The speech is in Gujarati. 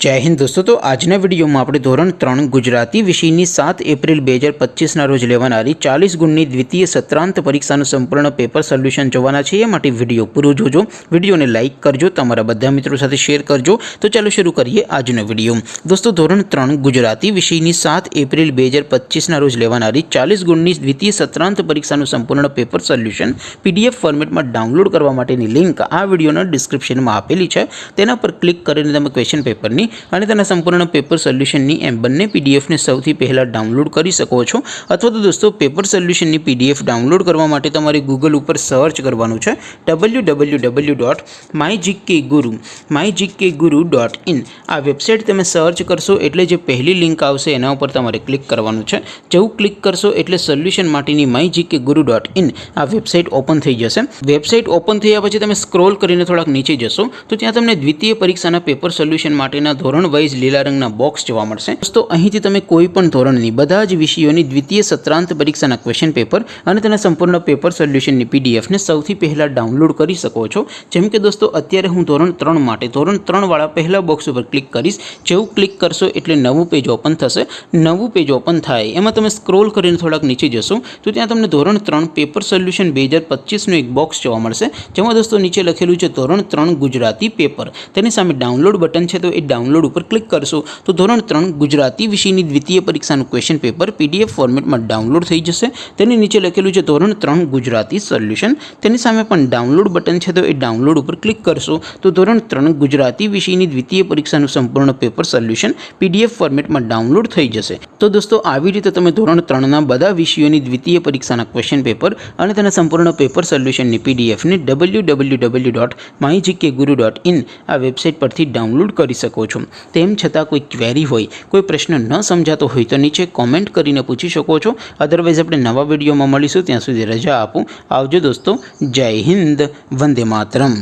जय हिंद दोस्तों। तो आजना विडियो में આપણે ધોરણ 3 ગુજરાતી વિષયની 7 એપ્રિલ 2025 ના રોજ લેવાનારી 40 ગુણની દ્વિતીય સત્રાંત પરીક્ષાનું સંપૂર્ણ પેપર સોલ્યુશન જોવાના છે। એ માટે વિડિયો પૂરો જોજો, વિડિયોને લાઈક કરજો, તમારા બધા મિત્રો સાથે શેર કરજો। તો ચાલો શરૂ કરીએ આજનો વિડિયો। દોસ્તો ધોરણ 3 ગુજરાતી વિષયની 7 એપ્રિલ 2025 ના રોજ લેવાનારી 40 ગુણની દ્વિતીય સત્રાંત પરીક્ષાનું સંપૂર્ણ પેપર સોલ્યુશન પીડીએફ ફોર્મેટમાં ડાઉનલોડ કરવા માટેની લિંક આ વિડિયોના ડિસ્ક્રિપ્શનમાં આપેલી છે। તેના પર ક્લિક કરીને તમે ક્વેશ્ચન પેપરની અને તેના સંપૂર્ણ પેપર સોલ્યુશનની એમ બંને પીડીએફને સૌથી પહેલાં ડાઉનલોડ કરી શકો છો। અથવા તો દોસ્તો પેપર સોલ્યુશનની પીડીએફ ડાઉનલોડ કરવા માટે તમારે ગૂગલ ઉપર સર્ચ કરવાનું છે www.mygkguru.in। આ વેબસાઇટ તમે સર્ચ કરશો એટલે જે પહેલી લિંક આવશે એના ઉપર તમારે ક્લિક કરવાનું છે। જેવું ક્લિક કરશો એટલે સોલ્યુશન માટેની mygkguru.in આ વેબસાઇટ ઓપન થઈ જશે। વેબસાઇટ ઓપન થયા પછી તમે સ્ક્રોલ કરીને થોડાક નીચે જશો તો ત્યાં તમને દ્વિતીય પરીક્ષાના પેપર સોલ્યુશન માટેના ધોરણ વાઇઝ લીલા રંગના બોક્સ જોવા મળશે। દોસ્તો અહીંથી તમે કોઈ પણ ધોરણની બધા જ વિષયોની દ્વિતીય સત્રાંત પરીક્ષાના ક્વેશ્ચન પેપર અને તેના સંપૂર્ણ પેપર સોલ્યુશનની પીડીએફને સૌથી પહેલા ડાઉનલોડ કરી શકો છો। જેમ કે દોસ્તો અત્યારે હું ધોરણ 3 માટે ધોરણ 3 વાળા પહેલા બોક્સ ઉપર ક્લિક કરીશ। જેવું ક્લિક કરશો એટલે નવું પેજ ઓપન થશે। નવું પેજ ઓપન થાય એમાં તમે સ્ક્રોલ કરીને થોડાક નીચે જશો તો ત્યાં તમને ધોરણ 3 પેપર સોલ્યુશન 2025નું એક બોક્સ જોવા મળશે। જેમાં દોસ્તો નીચે લખેલું છે ધોરણ 3 ગુજરાતી પેપર। તેની સામે ડાઉનલોડ બટન છે તો એ ડાઉનલોડ ઉપર ક્લિક કરશો તો ધોરણ 3 ગુજરાતી વિષયની દ્વિતીય પરીક્ષાનું ક્વેશ્ચન પેપર પીડીએફ ફોર્મેટમાં ડાઉનલોડ થઈ જશે। તેની નીચે લખેલું છે ધોરણ 3 ગુજરાતી સોલ્યુશન। તેની સામે પણ ડાઉનલોડ બટન છે તો એ ડાઉનલોડ ઉપર ક્લિક કરશો તો ધોરણ 3 ગુજરાતી વિષયની દ્વિતીય પરીક્ષાનું સંપૂર્ણ પેપર સોલ્યુશન પીડીએફ ફોર્મેટમાં ડાઉનલોડ થઈ જશે। તો દોસ્તો આવી રીતે તમે ધોરણ 3ના બધા વિષયોની દ્વિતીય પરીક્ષાના ક્વેશ્ચન પેપર અને તેના સંપૂર્ણ પેપર સોલ્યુશનની પીડીએફને www.mygkguru.in આ વેબસાઇટ પરથી ડાઉનલોડ કરી શકો છો। તેમ છતાં કોઈ ક્વેરી હોય, કોઈ પ્રશ્ન ન સમજાતો હોય તો નીચે કોમેન્ટ કરીને પૂછી શકો છો। અધરવાઇઝ આપણે નવા વિડીયોમાં મળીશું, ત્યાં સુધી રજા આપો। આવજો દોસ્તો, જય હિન્દ, વંદે માતરમ।